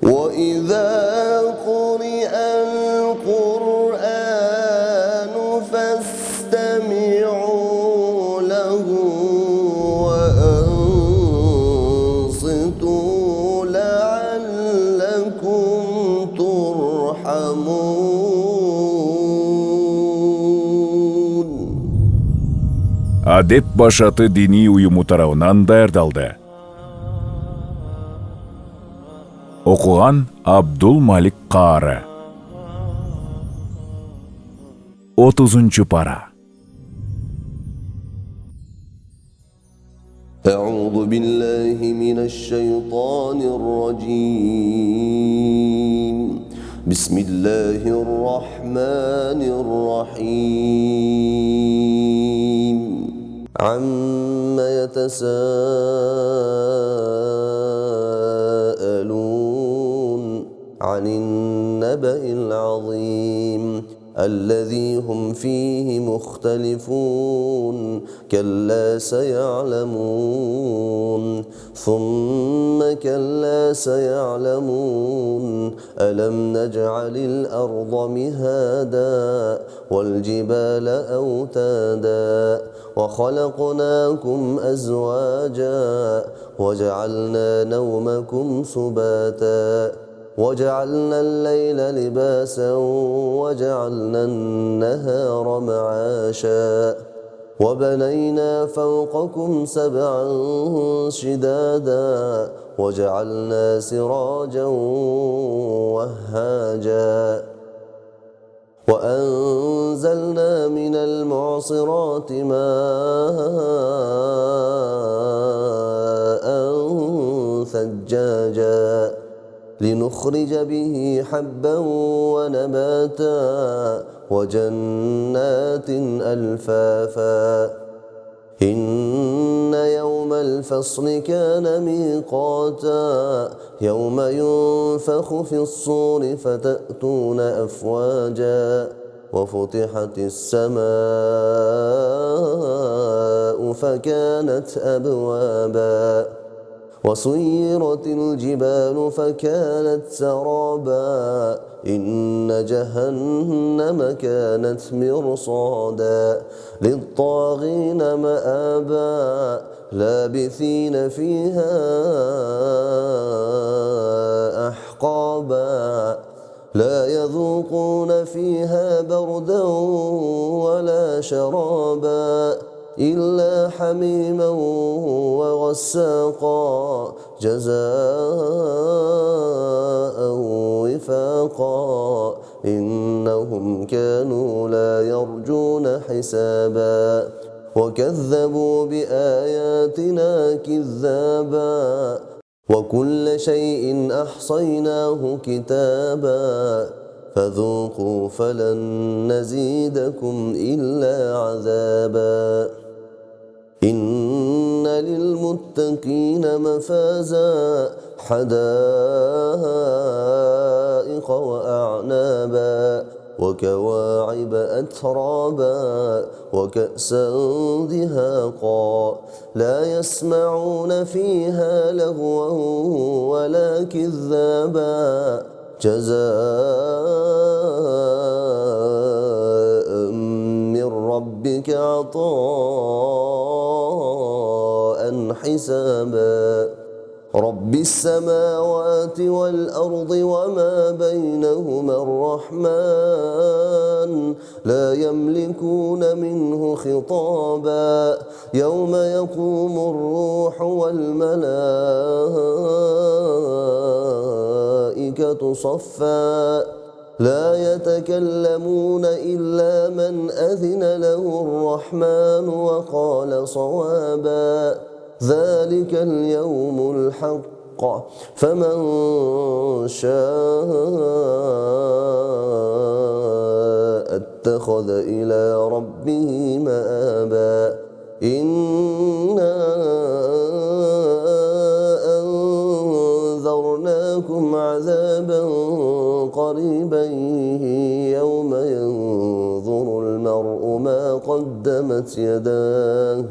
وإذا قرئ القرآن فاستمعوا له وأنصتوا لعلكم ترحمون. Адеп башаты дини уюму тарабынан даярдалды. Окуган Абдул Малик Каары. 30-нчы пара. أعوذ بالله من الشيطان الرجيم. بسم الله الرحمن الرحيم. عما يتساءلون عن النبأ العظيم الذي هم فيه مختلفون كلا سيعلمون ثم كلا سيعلمون ألم نجعل الأرض مهادا والجبال أوتادا وخلقناكم أزواجا وجعلنا نومكم سباتا وجعلنا الليل لباسا وجعلنا النهار معاشا وبنينا فوقكم سبعا شدادا وجعلنا سراجا وهاجا وأنزلنا من المعصرات ماء ثجاجا لنخرج به حبا ونباتا وجنات ألفافا إن يوم الفصل كان ميقاتا يوم ينفخ في الصور فتأتون أفواجا وفتحت السماء فكانت أبوابا وسيرت الجبال فكانت سرابا إن جهنم كانت مرصادا للطاغين مآبا لابثين فيها أحقابا لا يذوقون فيها بردا ولا شرابا إلا حميما وغساقا جزاء وفاقا إنهم كانوا لا يرجون حسابا وكذبوا بآياتنا كذابا وكل شيء أحصيناه كتابا فذوقوا فلن نزيدكم إلا عذابا إن للمتقين مفازا حدائق وأعنابا وكواعب أترابا وكأسا دهاقا لا يسمعون فيها لغوا ولا كذابا جزاء من ربك عطاء حسابا رب السماوات والأرض وما بينهما الرحمن لا يملكون منه خطابا يوم يقوم الروح والملائكة صفا لا يتكلمون إلا من أذن له الرحمن وقال صوابا ذلك اليوم الحق فمن شاء اتخذ إلى ربه مآبا إنا أنذرناكم عذابا قريبا يوم ينظر المرء ما قدمت يداه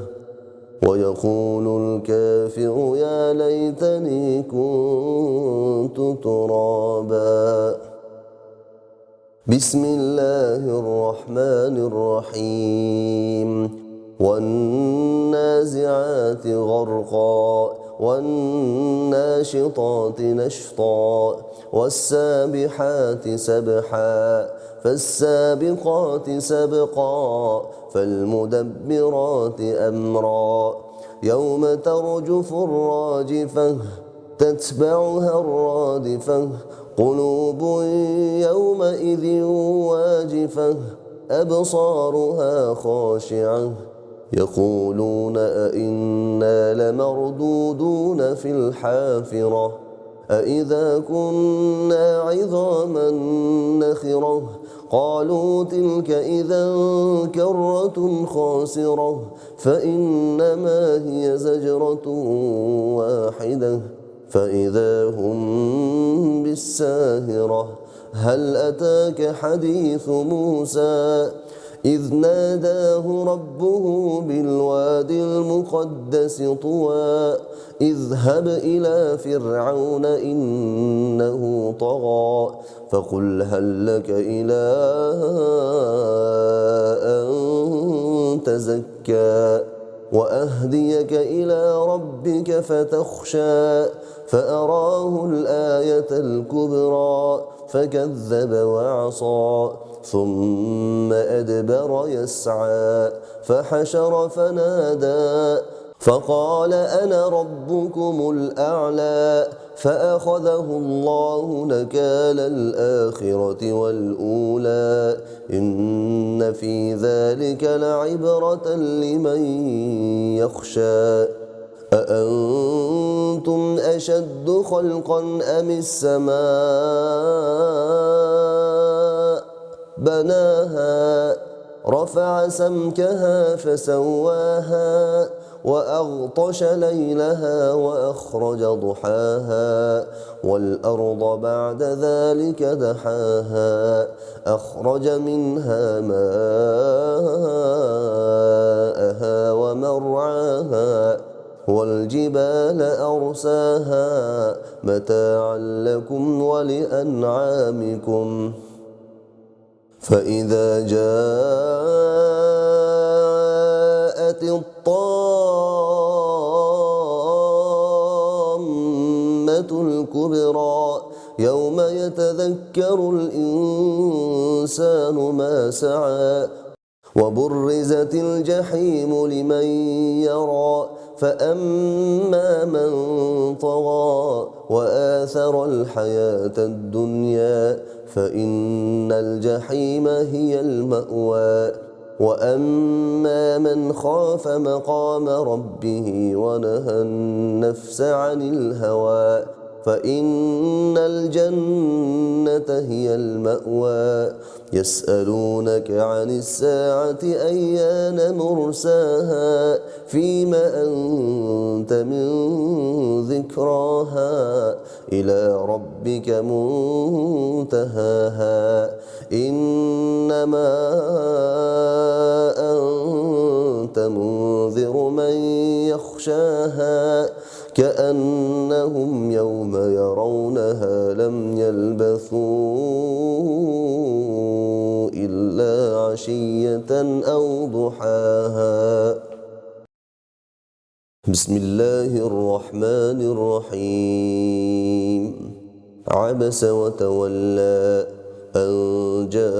ويقول الكافر يا ليتني كنت كنت ترابا. بسم الله الرحمن الرحيم. والنازعات غرقا والناشطات نشطا والسابحات سبحا فالسابقات سبقا فالمدبرات أمرا يوم ترجف الراجفة تتبعها الرادفة قلوب يومئذ واجفة أبصارها خاشعة يقولون أئنا لمردودون في الحافرة أئذا كنا عظاما نخرة قالوا تلك إذا كرة خاسرة فإنما هي زجرة واحدة فإذا هم بالساهرة. هل أتاك حديث موسى إذ ناداه ربه بالوادي المقدس طوى اذهب إلى فرعون إنه طغى فقل هل لك إلى أن تزكى وأهديك إلى ربك فتخشى فأراه الآية الكبرى فكذب وعصى ثم أدبر يسعى فحشر فنادى فقال أنا ربكم الأعلى فأخذه الله نكال الآخرة والأولى إن في ذلك لعبرة لمن يخشى. أأنتم أشد خلقا أم السماء بناها رفع سمكها فسواها وأغطش ليلها وأخرج ضحاها والأرض بعد ذلك دحاها أخرج منها ماءها ومرعاها والجبال أرساها متاعا لكم ولأنعامكم. فإذا جاءت الطامة الكبرى يوم يتذكر الإنسان ما سعى وبرزت الجحيم لمن يرى فأما من طغى وآثر الحياة الدنيا فإن الجحيم هي المأوى وأما من خاف مقام ربه ونهى النفس عن الهوى فإن الجنة هي المأوى. يسألونك عن الساعة أيان مرساها فيم أنت من ذكراها إلى ربك منتهاها إنما أنت منذر من يخشاها كأنهم يوم يرونها لم يلبثوا إلا عشية أو ضحاها. بسم الله الرحمن الرحيم. عبس وتولى أن جاءه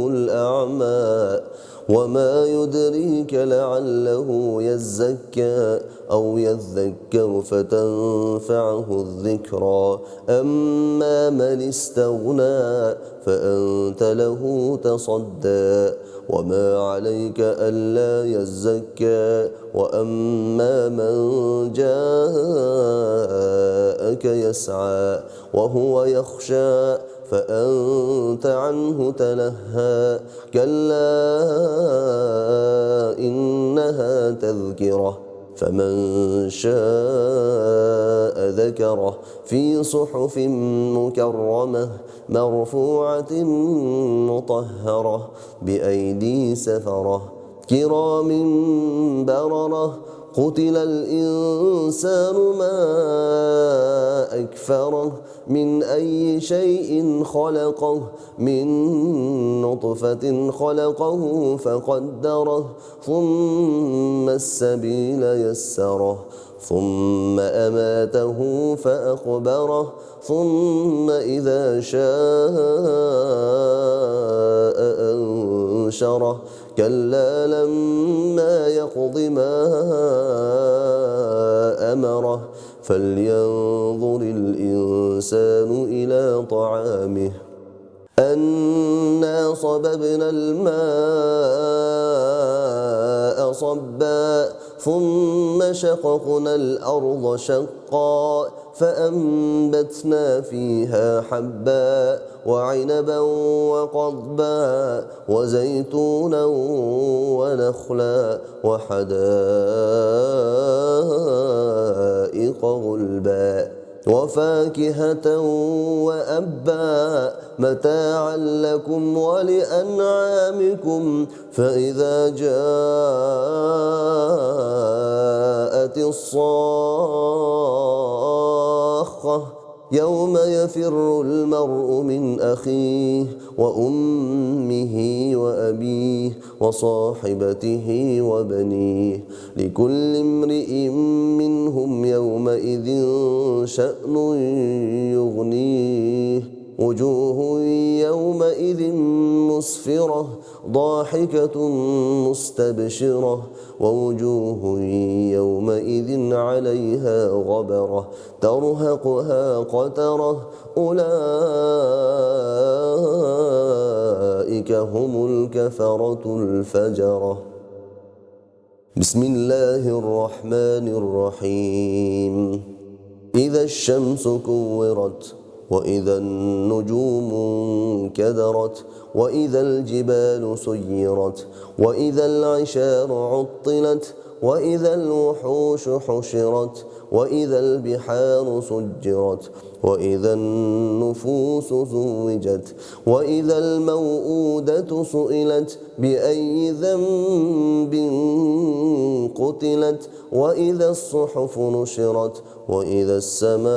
الأعمى وما يدريك لعله يزكى أو يذكر فتنفعه الذكرى أما من استغنى فأنت له تصدى وما عليك ألا يزكى وأما من جاءك يسعى وهو يخشى فأنت عنه تلهى كلا إنها تذكرة فمن شاء ذكره في صحف مكرمة مرفوعة مطهرة بأيدي سفرة كرام بررة قتل الإنسان ما أكفره من أي شيء خلقه من نطفة خلقه فقدره ثم السبيل يسره ثم أماته فأقبره ثم إذا شاء أنشره كلا لما يقض ما أمره فلينظر الإنسان إلى طعامه أنا صببنا الماء صبا ثم شققنا الأرض شقا فأنبتنا فيها حبا وعنبا وقضبا وزيتونا ونخلا وحدائق غلبا وفاكهة وأبا متاعا لكم ولأنعامكم فإذا جاءت الصاخة يوم يفر المرء من أخيه وأمه وأبيه وصاحبته وبنيه لكل امرئ منهم يومئذ شأن يغنيه وجوه يومئذ مسفرة ضاحكة مستبشرة ووجوه يومئذ عليها غبرة ترهقها قترة أولئك هم الكفرة الفجرة. بسم الله الرحمن الرحيم. إذا الشمس كورت وإذا النجوم انكدرت وإذا الجبال سيرت وإذا العشار عطلت وإذا الوحوش حشرت وإذا البحار سجرت وإذا النفوس زوجت وإذا الموءودة سئلت بأي ذنب قتلت وإذا الصحف نشرت وإذا السماء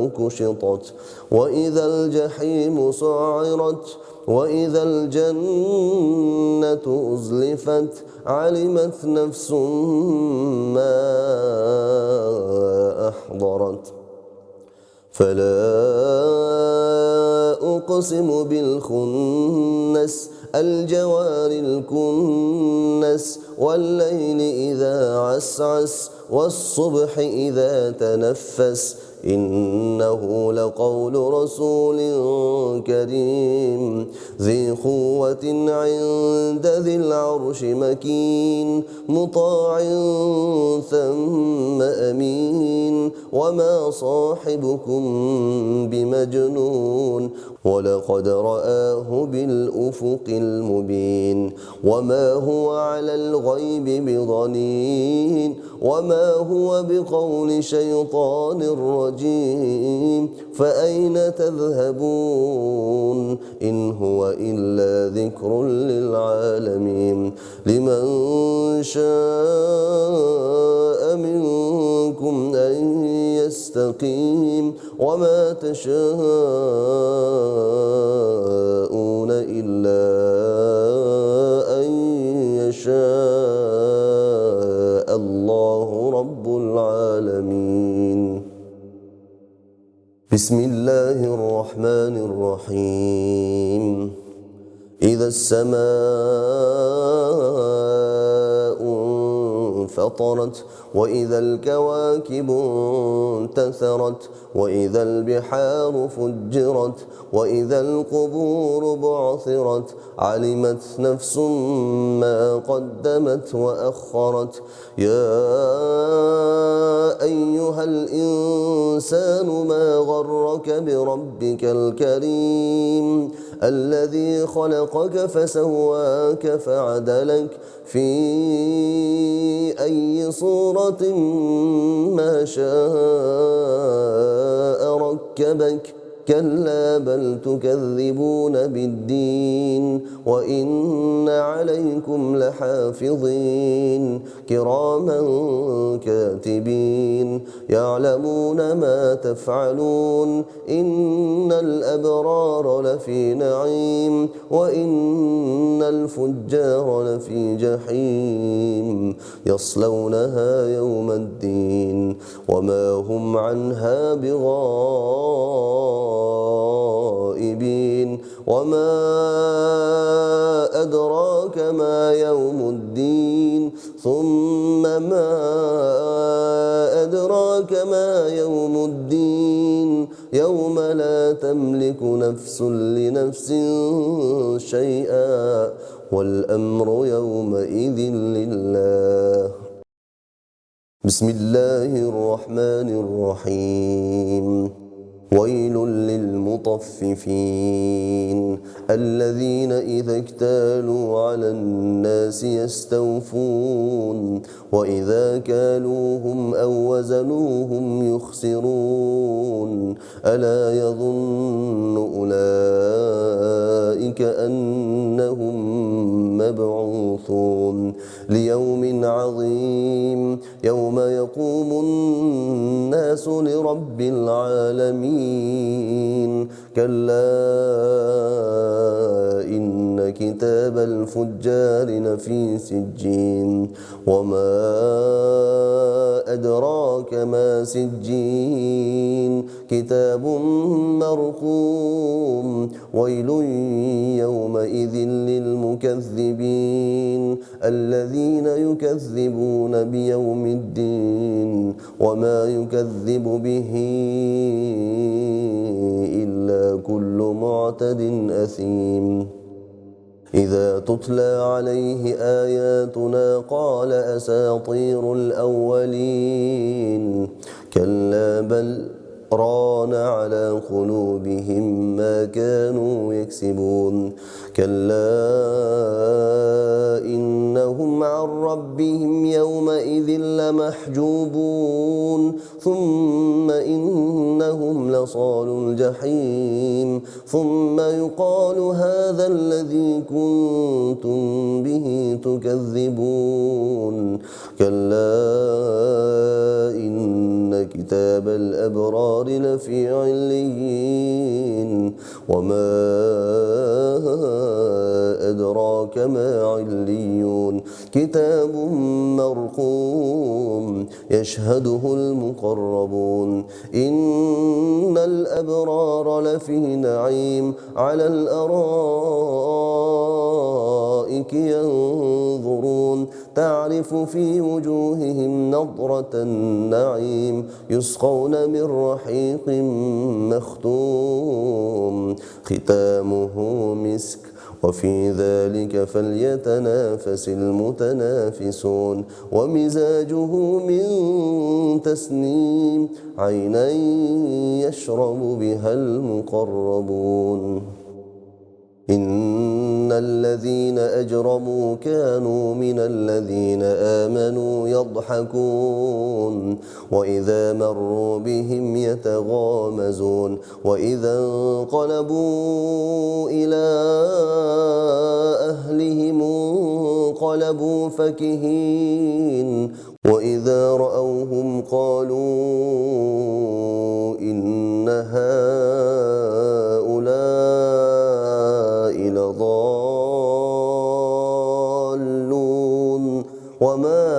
كشطت وإذا الجحيم سعرت وإذا الجنة أزلفت علمت نفس ما أحضرت فلا أقسم بالخنس الجوار الكنس والليل إذا عسعس والصبح إذا تنفس إنه لقول رسول كريم ذي قوة عند ذي العرش مكين مطاع ثم أمين وما صاحبكم بمجنون ولقد رآه بالأفق المبين وما هو على الغيب بضنين وما هو بقول شيطان رجيم فأين تذهبون إن هو إلا ذكر للعالمين لمن شاء منكم أن يستقيم وما تشاءون إلا أن يشاء الله رب العالمين. بسم الله الرحمن الرحيم. إذا السماء انفطرت وإذا الكواكب انتثرت وإذا البحار فجرت وإذا القبور بعثرت علمت نفس ما قدمت وأخرت يا أيها الإنسان ما غرك بربك الكريم الذي خلقك فسواك فعدلك في أي صورة ما شاء ركبك كلا بل تكذبون بالدين وإن عليكم لحافظين كراما كاتبين يعلمون ما تفعلون إن الأبرار لفي نعيم وإن الفجار لفي جحيم يصلونها يوم الدين وما هم عنها بغائبين وما أدراك ما يوم الدين ثم ما أدراك ما يوم الدين يوم لا تملك نفس لنفس شيئا والأمر يومئذ لله. بسم الله الرحمن الرحيم. ويل للمطففين الذين إذا اكتالوا على الناس يستوفون وإذا كالوهم أو وزنوهم يخسرون ألا يظن أولئك أنهم مبعوثون ليوم عظيم يوم يقوم الناس لرب العالمين كلا إن كتاب الفجار لفي سجين وما أدراك ما سجين كتاب مرقوم ويل يومئذ للمكذبين الذين يكذبون بيوم الدين وما يكذب به إلا كل معتد أثيم إذا تتلى عليه آياتنا قال أساطير الأولين كلا بل ران على قلوبهم ما كانوا يكسبون كلا إنهم عن ربهم يومئذ لمحجوبون ثم إنهم لصالو الجحيم ثم يقال هذا الذي كنتم به تكذبون كلا إن كتاب الأبرار لفي عليين وما أدراك ما عليون كتاب مرقوم يشهده المقربون إن الأبرار لفي نعيم على الأرائك ينظرون تعرف في وجوههم نضرة النعيم يسقون من رحيق مختوم ختامه مسك وفي ذلك فليتنافس المتنافسون ومزاجه من تسنيم عينا يشرب بها المقربون إن الذين أجرموا كانوا من الذين آمنوا يضحكون وإذا مروا بهم يتغامزون وإذا انقلبوا إلى أهلهم انقلبوا فكهين وإذا رأوهم قالوا إن هؤلاء لضالون وما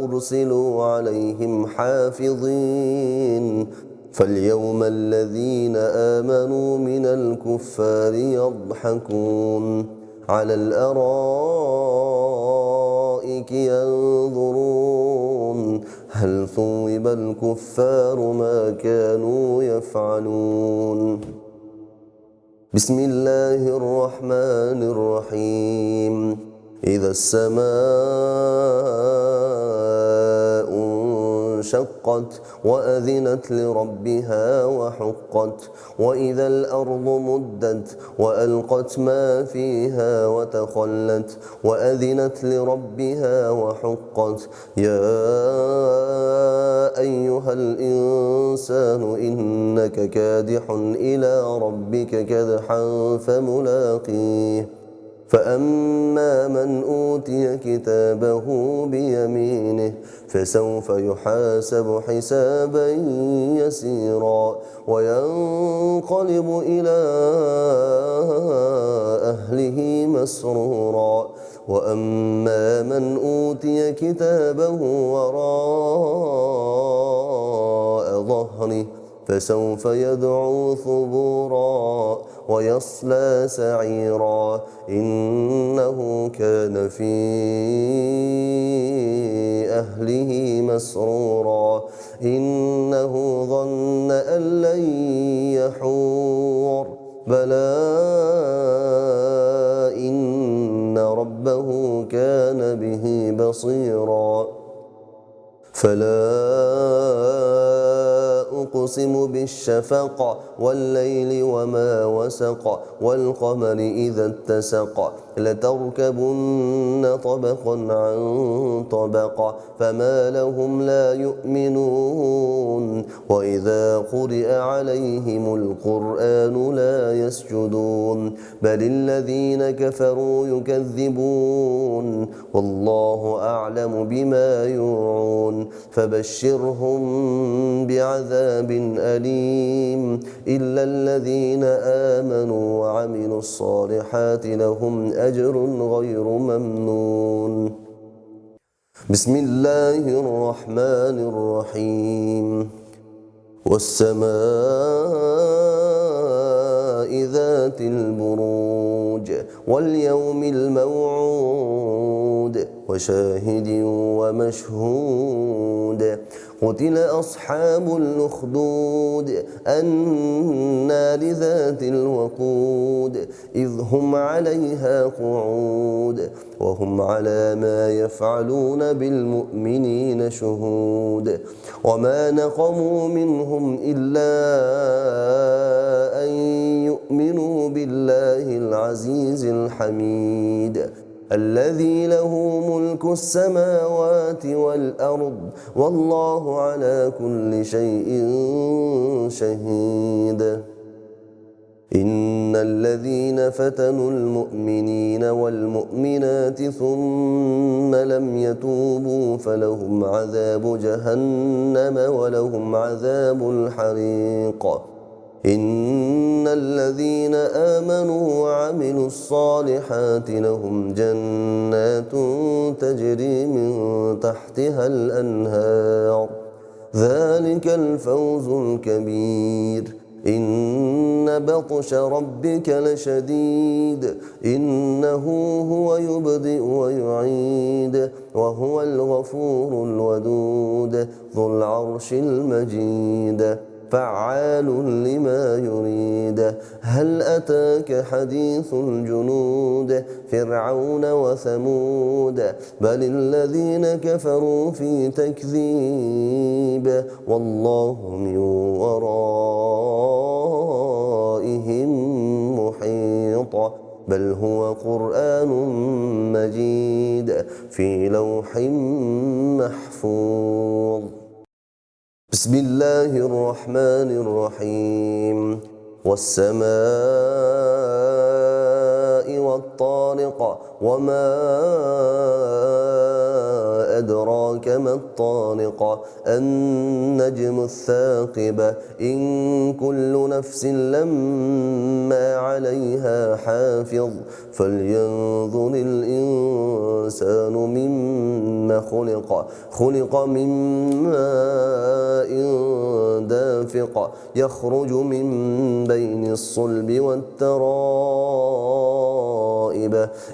أرسلوا عليهم حافظين فاليوم الذين آمنوا من الكفار يضحكون على الأرائك ينظرون هل ثوب الكفار ما كانوا يفعلون بسم الله الرحمن الرحيم إذا السماء انشقت وأذنت لربها وحقت وإذا الأرض مدت وألقت ما فيها وتخلت وأذنت لربها وحقت يا أيها الإنسان إنك إنك كادح إلى ربك كدحا فملاقيه فأما من أوتي كتابه بيمينه فسوف يحاسب حسابا يسيرا وينقلب إلى أهله مسرورا وأما من أوتي كتابه وراء ظهره فسوف يدعو ثبورا ويصلى سعيرا إنه كان في أهله مسرورا إنه ظن أن لن يحور بلى إن ربه كان به بصيرا فلا أقسم بالشفق والليل وما وسق والقمر إذا اتسق لتركبن طبقا عن طبق فما لهم لا يؤمنون وإذا قرئ عليهم القرآن لا يسجدون بل الذين كفروا يكذبون والله أعلم بما يوعون فبشرهم بعذاب أليم إلا الذين آمنوا وعملوا الصالحات لهم أجر غير ممنون بسم الله الرحمن الرحيم والسماء ذات البروج واليوم الموعود وشاهد ومشهود قتل أصحاب الأخدود النار ذات الوقود إذ هم عليها قعود وهم على ما يفعلون بالمؤمنين شهود وما نقموا منهم إلا أن يؤمنوا بالله العزيز الحميد الذي له ملك السماوات والأرض والله على كل شيء شهيد إن الذين فتنوا المؤمنين والمؤمنات ثم لم يتوبوا فلهم عذاب جهنم ولهم عذاب الحريق إن الذين آمنوا وعملوا الصالحات لهم جنات تجري من تحتها الأنهار ذلك الفوز الكبير إن بطش ربك لشديد إنه هو يبدئ ويعيد وهو الغفور الودود ذو العرش المجيد فعال لما يريد هل أتاك حديث الجنود فرعون وثمود بل الذين كفروا في تكذيب والله من ورائهم محيط بل هو قرآن مجيد في لوح محفوظ بسم الله الرحمن الرحيم والسماء والطارق وما أدراك ما الطارق النجم الثاقب إن كل نفس لما عليها حافظ فلينظر الإنسان مما خلق من ماء دافق يخرج من بين الصلب والترائب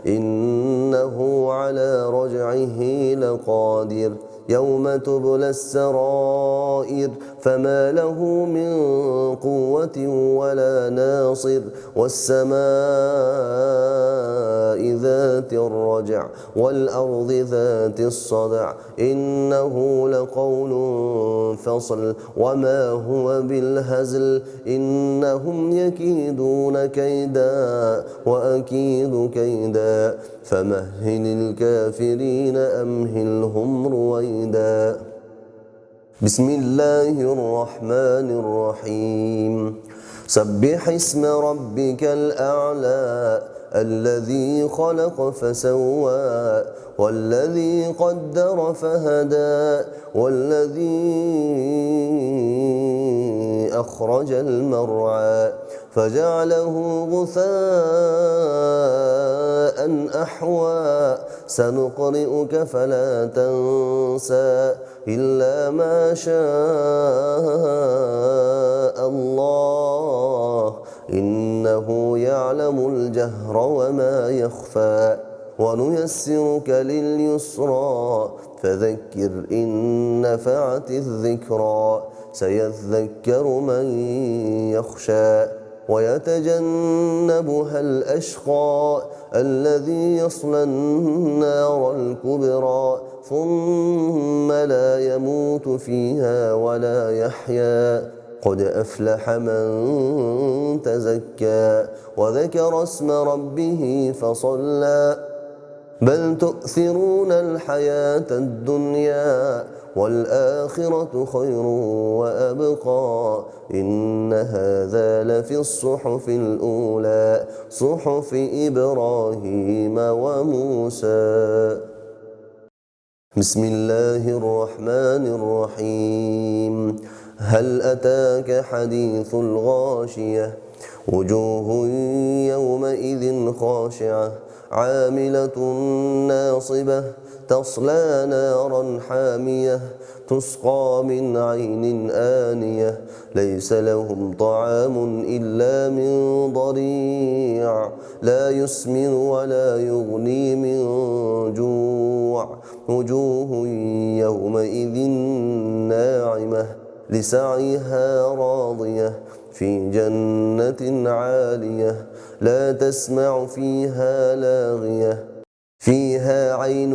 إنه على رجعه لقادر يوم تبلى السرائر فما له من قوة ولا ناصر والسماء ذات الرجع والأرض ذات الصدع إنه لقول فصل وما هو بالهزل إنهم يكيدون كيدا وأكيد كيدا فمهل الكافرين أمهلهم رويدا بسم الله الرحمن الرحيم سبح اسم ربك الأعلى الذي خلق فسوى والذي قدر فهدى والذي أخرج المرعى فجعله غثاء أحوى سنقرئك فلا تنسى إلا ما شاء الله إنه يعلم الجهر وما يخفى ونيسرك لليسرى فذكر إن نفعت الذكرى سيذكر من يخشى ويتجنبها الأشقى الذي يصلى النار الكبرى ثم لا يموت فيها ولا يحيا قد أفلح من تزكى وذكر اسم ربه فصلى بل تؤثرون الحياة الدنيا والآخرة خير وأبقى إن هذا لفي الصحف الأولى صحف إبراهيم وموسى. بسم الله الرحمن الرحيم هل أتاك حديث الغاشية وجوه يومئذ خاشعة عاملة ناصبة تصلى نارا حامية تسقى من عين آنية ليس لهم طعام إلا من ضريع لا يسمن ولا يغني من جوع وجوه يومئذ ناعمة لسعيها راضية في جنة عالية لا تسمع فيها لاغية فيها عين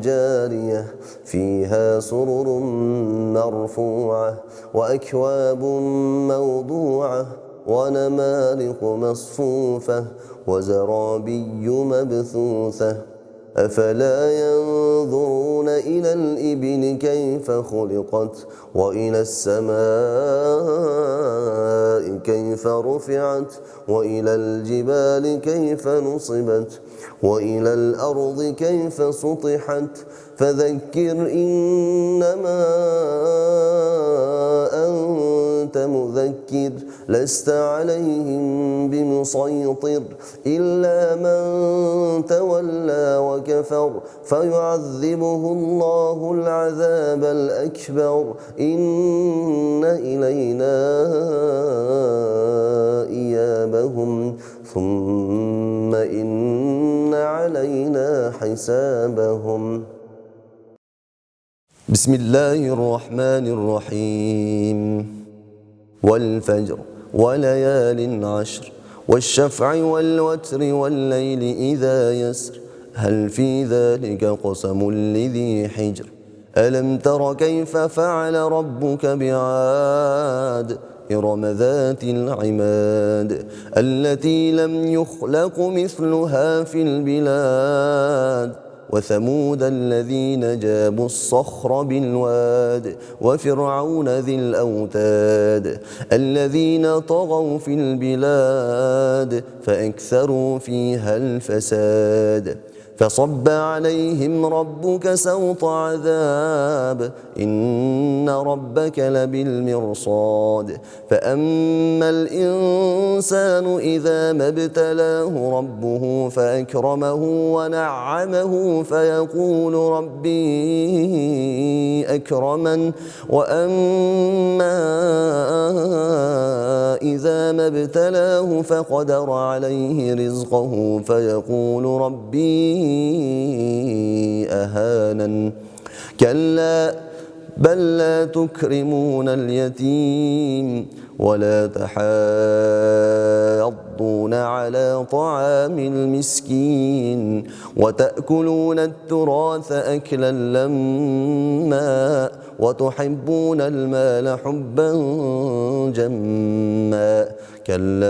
جارية فيها سرر مرفوعة وأكواب موضوعة ونمارق مصفوفة وزرابي مبثوثة أفلا ينظرون إلى الإبل كيف خلقت وإلى السماء كيف رفعت وإلى الجبال كيف نصبت وإلى الأرض كيف سطحت فذكر إنما أنت مذكر لست عليهم بمسيطر إلا من تولى وكفر فيعذبه الله العذاب الأكبر إن إلينا إيابهم ثم إن علينا حسابهم. بسم الله الرحمن الرحيم والفجر وليال عشر والشفع والوتر والليل إذا يسر هل في ذلك قسم لذي حجر ألم تر كيف فعل ربك بعاد إرم ذات العماد التي لم يخلق مثلها في البلاد وثمود الذين جابوا الصخر بالواد وفرعون ذي الأوتاد الذين طغوا في البلاد فأكثروا فيها الفساد فصب عليهم ربك سوط عذاب إن ربك لبالمرصاد فأما الإنسان إذا ما ابتلاه ربه فأكرمه ونعمه فيقول ربي أكرمن وأما إذا ما ابتلاه فقدر عليه رزقه فيقول ربي أهانن كلا بل لا تكرمون اليتيم ولا تحاضون على طعام المسكين وتأكلون التراث أكلا لما وتحبون المال حبا جما كلا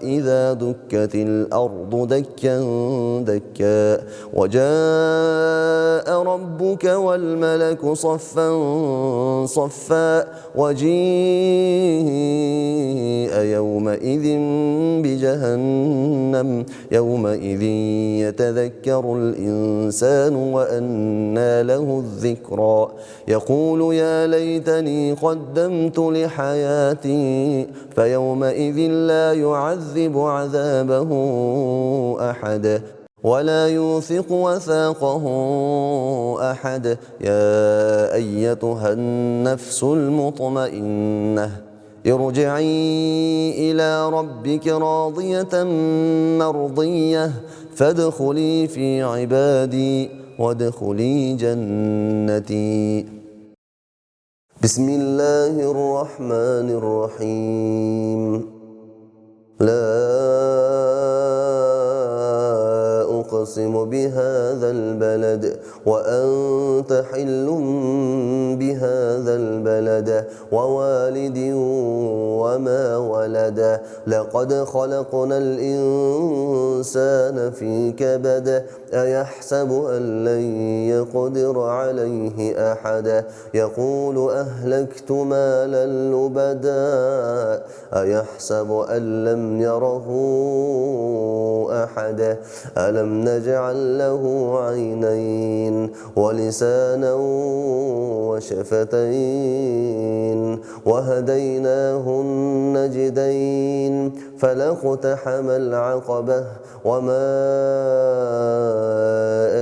إذا دكت الأرض دكا دكا وجاء ربك والملك صفا صفا وجيء يومئذ بجهنم يومئذ يتذكر الإنسان وأنى له الذكرى يقول يا ليتني قدمت لحياتي فيومئذ لا يعذب عذابه أحد ولا يوثق وثاقه أحد يا أيتها النفس المطمئنة ارجعي إلى ربك راضية مرضية فادخلي في عبادي وادخلي جنتي. بسم الله الرحمن الرحيم. لا أقسم بهذا البلد وأنت حل بهذا البلد ووالد وما ولد لقد خلقنا الإنسان في كبد أيحسب أن لن يقدر عليه أحد يقول أهلكت مالا لبدا أيحسب أن لم يره أحد ألم نجعل له عينين ولسانا وشفتين وهديناه النجدين فلاقتحم العقبة وما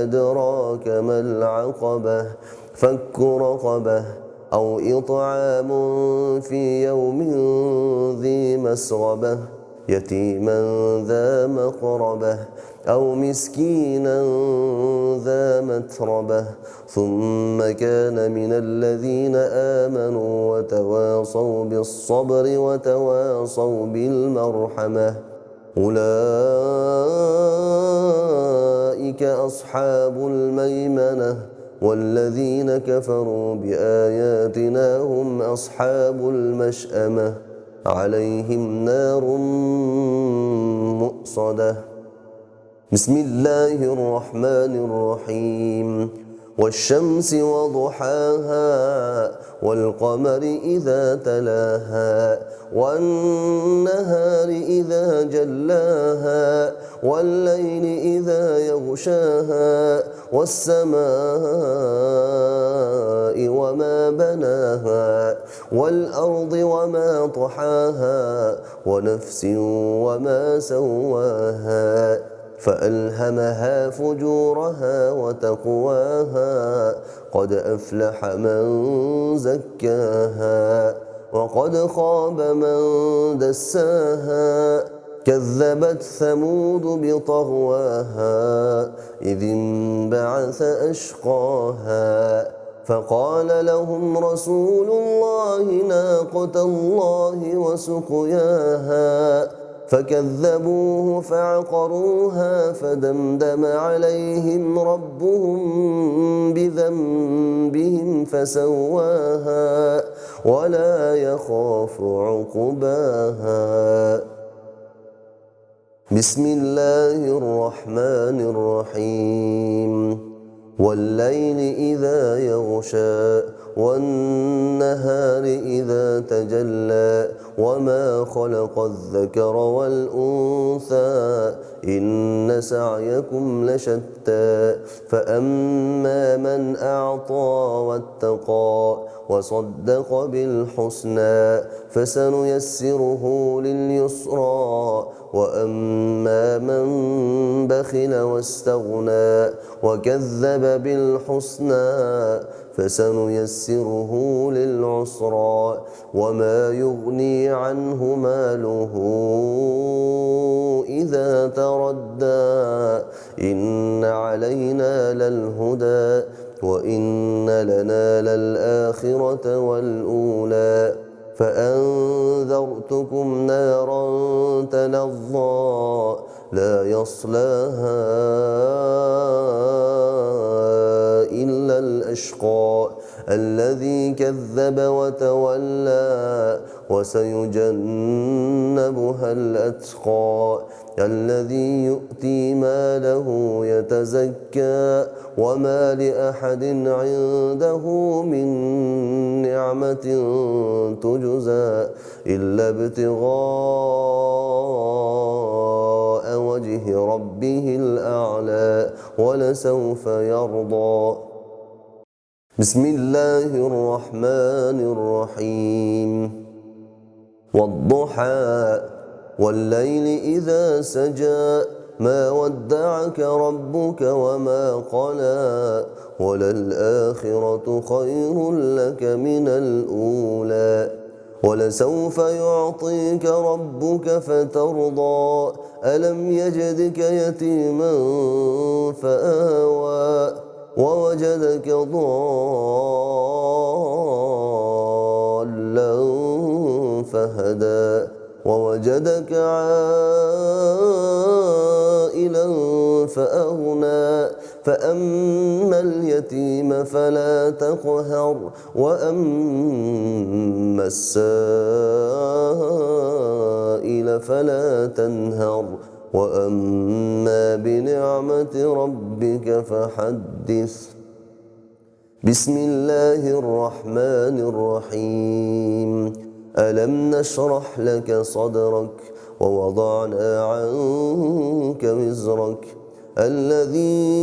أدراك ما العقبة فك رقبة أو إطعام في يوم ذي مسغبة يتيما ذا مقربة أو مسكينا ذا متربة ثم كان من الذين آمنوا وتواصوا بالصبر وتواصوا بالمرحمة أولئك أصحاب الميمنة والذين كفروا بآياتنا هم أصحاب المشأمة عليهم نار مؤصدة. بسم الله الرحمن الرحيم. والشمس وضحاها والقمر إذا تلاها والنهار إذا جلاها والليل إذا يغشاها والسماء وما بناها والأرض وما طحاها ونفس وما سواها فألهمها فجورها وتقواها قد أفلح من زكاها وقد خاب من دساها كذبت ثمود بطغواها إذ انبعث أشقاها فقال لهم رسول الله ناقة الله وسقياها فكذبوه فعقروها فدمدم عليهم ربهم بذنبهم فسواها ولا يخاف عقباها. بسم الله الرحمن الرحيم. والليل إذا يغشى والنهار إذا تجلى وما خلق الذكر والأنثى إن سعيكم لشتى فأما من أعطى واتقى وصدق بالحسنى فسنيسره لليسرى وأما من بخل واستغنى وكذب بالحسنى فسنيسره للعسرى وما يغني عنه ماله إذا تردى إن علينا للهدى وإن لنا للآخرة والأولى فأنذرتكم نارا تلظى لا يصلاها إلا الأشقى الأشقى الذي كذب وتولى وسيجنبها الأتقى الذي يؤتي ماله يتزكى وما لأحد عنده من نعمة تجزى إلا ابتغاء وجه ربه الأعلى ولسوف يرضى. بسم الله الرحمن الرحيم. والضحى والليل إذا سجى ما ودعك ربك وما قلى وللآخرة خير لك من الأولى ولسوف يعطيك ربك فترضى ألم يجدك يتيما فآوى ووجدك ضالا فهدى ووجدك عائلا فأغنى فأما اليتيم فلا تقهر وأما السائل فلا تنهر وأما بنعمة ربك فحدث. بسم الله الرحمن الرحيم. ألم نشرح لك صدرك ووضعنا عنك وزرك الذي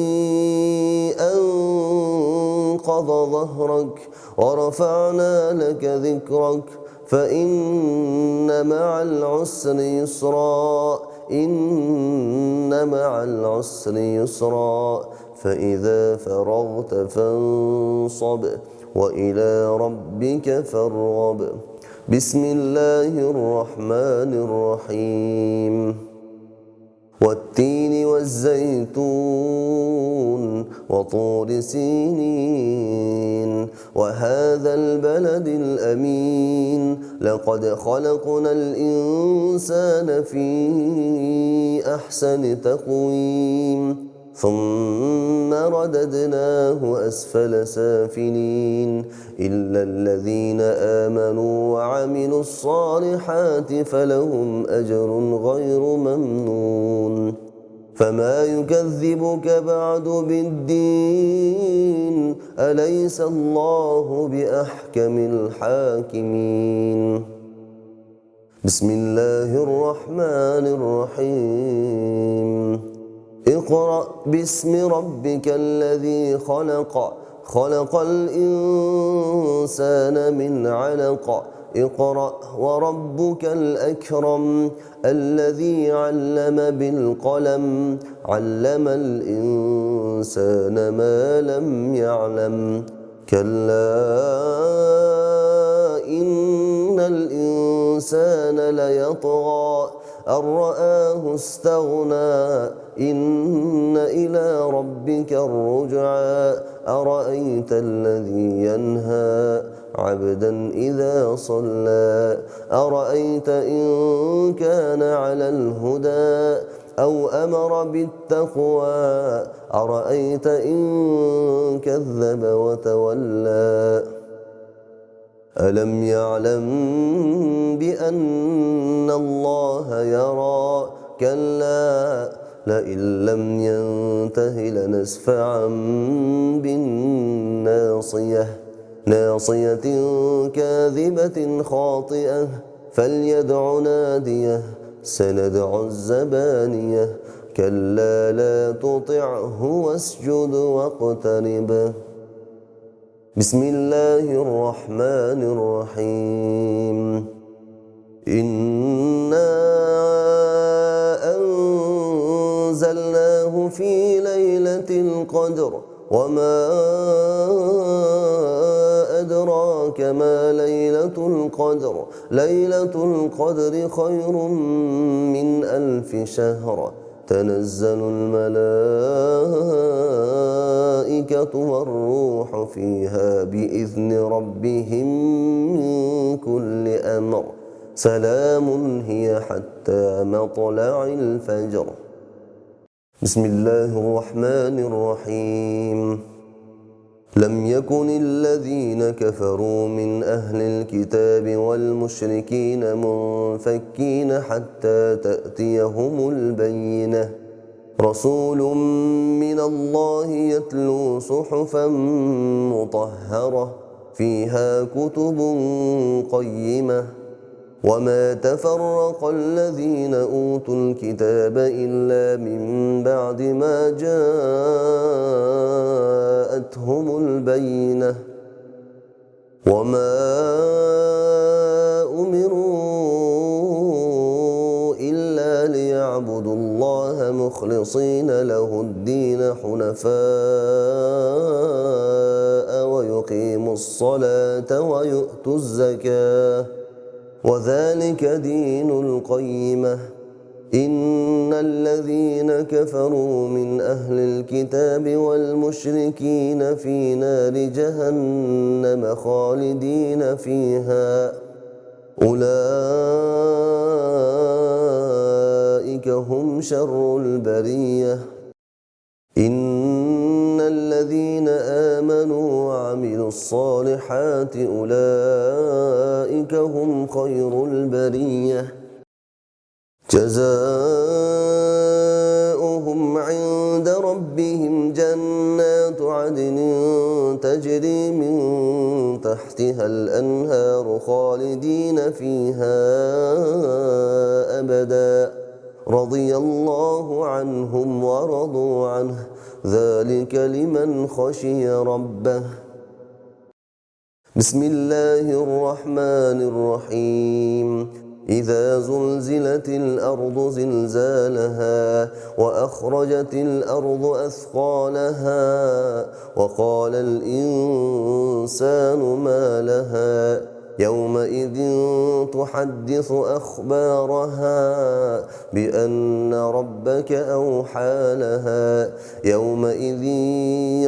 أنقض ظهرك ورفعنا لك ذكرك فإن مع العسر يسرا إن مع العسر يسرا فإذا فرغت فانصب وإلى ربك فارغب. بسم الله الرحمن الرحيم. والتين والزيتون وطور سينين وهذا البلد الأمين لقد خلقنا الإنسان في أحسن تقويم ثم رددناه أسفل سافلين إلا الذين آمنوا وعملوا الصالحات فلهم أجر غير ممنون. فما يكذبك بعد بالدين أليس الله بأحكم الحاكمين. بسم الله الرحمن الرحيم. اقرأ باسم ربك الذي خلق خلق الإنسان من علق اقرأ وربك الأكرم الذي علم بالقلم علم الإنسان ما لم يعلم كلا إن الإنسان ليطغى أن رآه استغنى إن إلى ربك الرجعى أرأيت الذي ينهى عبدا إذا صلى أرأيت إن كان على الهدى أو أمر بالتقوى أرأيت إن كذب وتولى ألم يعلم بأن الله يرى كلا لئن لم ينته لنسفعا بالناصية ناصية كاذبة خاطئة فليدع ناديه سندع الزبانية كلا لا تطعه واسجد واقترب. بسم الله الرحمن الرحيم. إنا أنزلناه في ليلة القدر وما أدراك ما ليلة القدر ليلة القدر خير من 1000 شهر تنزل الملائكة والروح فيها بإذن ربهم من كل أمر سلام هي حتى مطلع الفجر. بسم الله الرحمن الرحيم. لم يكن الذين كفروا من أهل الكتاب والمشركين منفكين حتى تأتيهم البينة رسول من الله يتلو صحفا مطهرة فيها كتب قيمة وما تفرق الذين أوتوا الكتاب إلا من بعد ما جاءتهم البينة وما أمروا إلا ليعبدوا الله مخلصين له الدين حنفاء ويقيموا الصلاة ويؤتوا الزكاة وذلك دين القيمة إن الذين كفروا من أهل الكتاب والمشركين في نار جهنم خالدين فيها أولئك هم شر البرية إن الذين آمنوا وعملوا الصالحات أولئك هم خير البرية جزاؤهم عند ربهم جنات عدن تجري من تحتها الأنهار خالدين فيها أبدا رضي الله عنهم ورضوا عنه ذلك لمن خشي ربه بسم الله الرحمن الرحيم إذا زلزلت الأرض زلزالها وأخرجت الأرض أثقالها وقال الإنسان ما لها يومئذ تحدث أخبارها بأن ربك أوحى لها يومئذ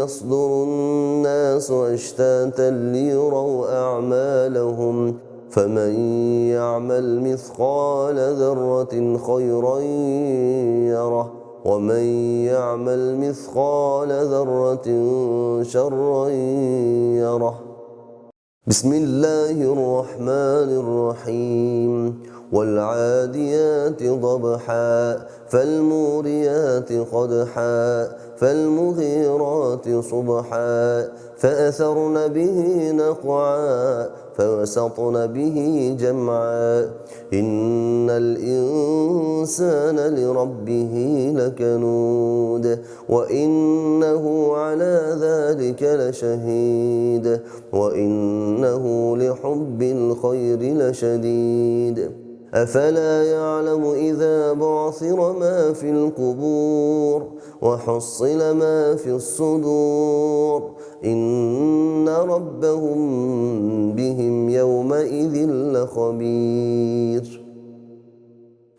يصدر الناس أشتاتا ليروا أعمالهم فمن يعمل مثقال ذرة خيرا يره ومن يعمل مثقال ذرة شرا يره بسم الله الرحمن الرحيم والعاديات ضبحا فالموريات قدحا فالمغيرات صبحا فأثرن به نقعا فوسطن به جمعا إن الإنسان لربه لكنود وإنه على ذلك لشهيد وإنه لحب الخير لشديد أفلا يعلم إذا بعثر ما في القبور وحصل ما في الصدور إن ربهم بهم يومئذ لخبير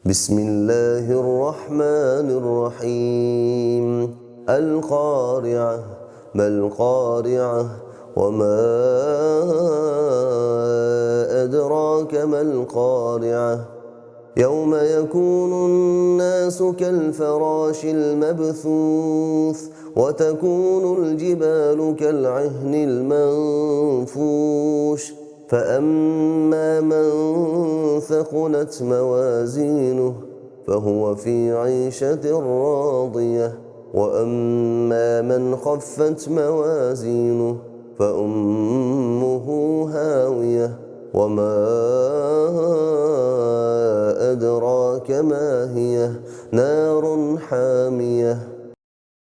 بسم الله الرحمن الرحيم القارعة ما القارعة وما أدراك ما القارعة يوم يكون الناس كالفراش المبثوث وتكون الجبال كالعهن المنفوش فأما من ثقلت موازينه فهو في عيشة راضية وأما من خفت موازينه فأمه هاوية وما أدراك ما هي نار حامية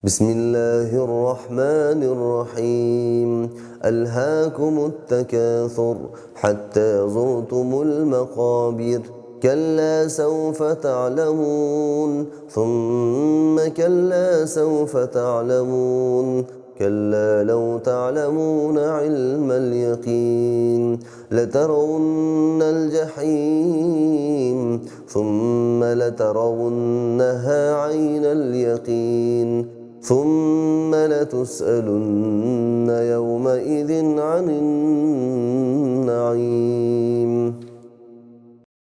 بسم الله الرحمن الرحيم ألهاكم التكاثر حتى زرتم المقابر كلا سوف تعلمون ثم كلا سوف تعلمون كلا لو تعلمون علم اليقين لترون الجحيم ثم لترونها عين اليقين ثم لتسألن يومئذ عن النعيم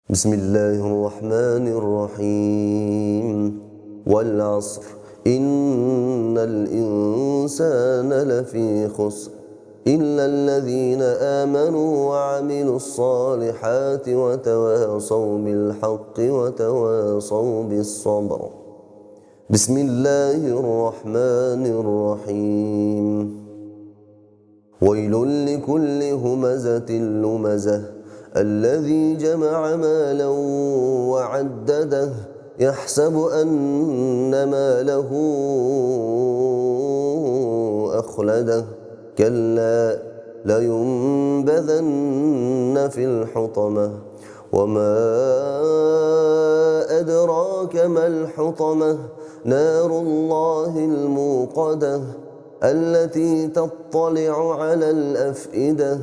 بسم الله الرحمن الرحيم والعصر إن الإنسان لفي خسر إلا الذين آمنوا وعملوا الصالحات وتواصوا بالحق وتواصوا بالصبر. بسم الله الرحمن الرحيم. ويل لكل همزة لمزة الذي جمع مالا وعدده يحسب أن ماله أخلده كلا لينبذن في الحطمة وما أدراك ما الحطمة نار الله الموقدة التي تطلع على الأفئدة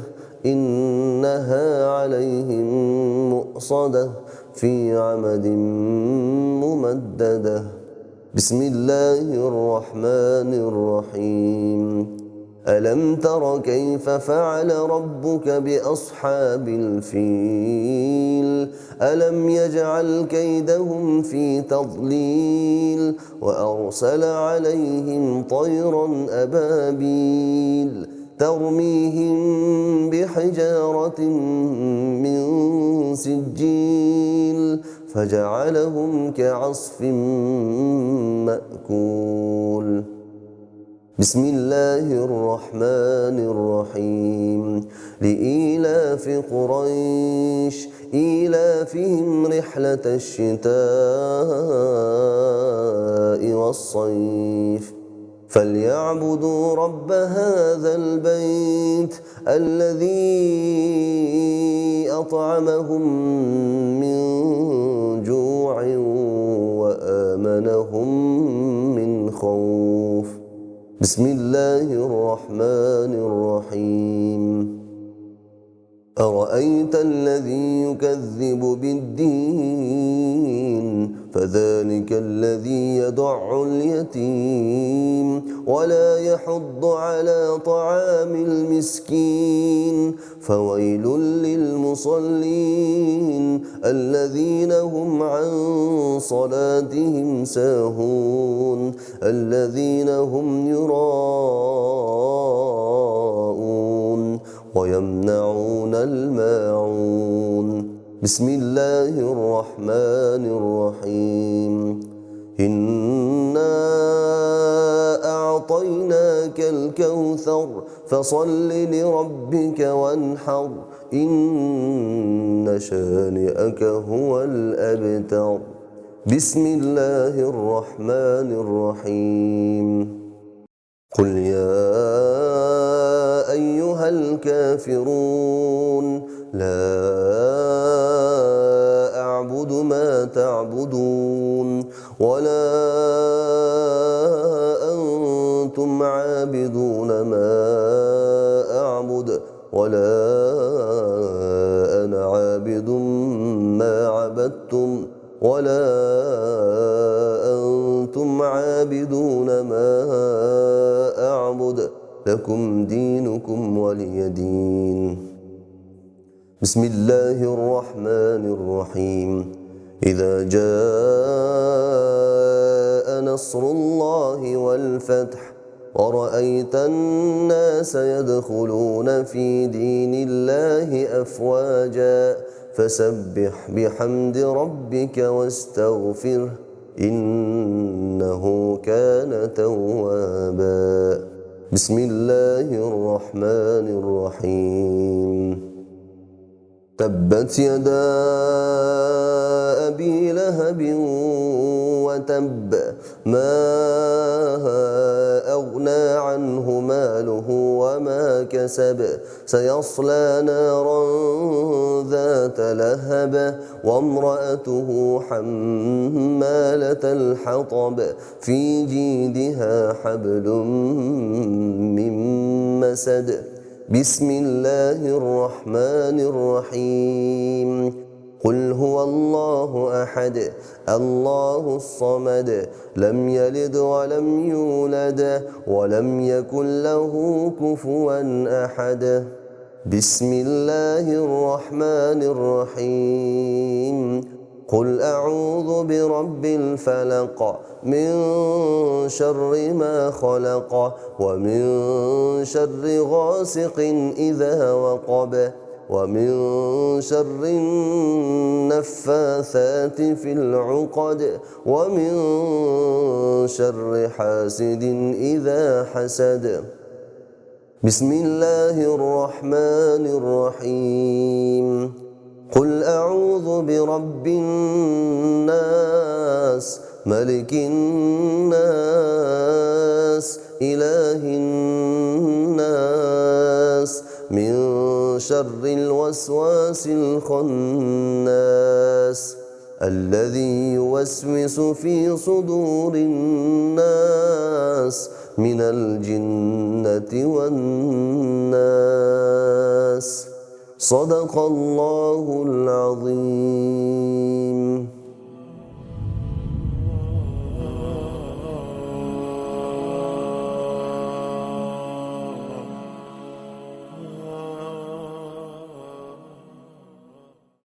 إنها عليهم مؤصدة في عمد ممددة. بسم الله الرحمن الرحيم. ألم تر كيف فعل ربك بأصحاب الفيل ألم يجعل كيدهم في تضليل وأرسل عليهم طيرا أبابيل ترميهم بحجارة من سجيل فجعلهم كعصف مأكول. بسم الله الرحمن الرحيم. لإيلاف قريش إيلافهم رحلة الشتاء والصيف فليعبدوا رب هذا البيت الذي أطعمهم من جوع وآمنهم من خوف. بسم الله الرحمن الرحيم. أرأيت الذي يكذب بالدين فذلك الذي يدع اليتيم ولا يحض على طعام المسكين فويل للمصلين الذين هم عن صلاتهم ساهون الذين هم يراءون ويمنعون الماعون. بسم الله الرحمن الرحيم. إنا أعطيناك الكوثر فصل لربك وانحر إن شانئك هو الأبتر. بسم الله الرحمن الرحيم. قل يا أيها الكافرون لا أعبد ما تعبدون ولا أنتم عابدون ما أعبد ولا أنا عابد ما عبدتم ولا أنتم عابدون ما أعبد لكم دينكم ولي دين. بسم الله الرحمن الرحيم. إذا جاء نصر الله والفتح ورأيت الناس يدخلون في دين الله أفواجا فسبح بحمد ربك واستغفره إنه كان توابا. بسم الله الرحمن الرحيم. تبت يدا أبي لهب وتب ما أغنى عنه ماله وما كسب سيصلى نارا ذات لهب وامرأته حمالة الحطب في جيدها حبل من مسد. بسم الله الرحمن الرحيم. قل هو الله أحد الله الصمد لم يلد ولم يولد ولم يكن له كفوا أحد. بسم الله الرحمن الرحيم. قل أعوذ برب الفلق من شر ما خلق ومن شر غاسق إذا وقب ومن شر النفاثات في العقد ومن شر حاسد إذا حسد. بسم الله الرحمن الرحيم. قل أعوذ برب الناس ملك الناس إله الناس من شر الوسواس الخناس الذي يوسوس في صدور الناس من الجنة والناس. صدق الله العظيم.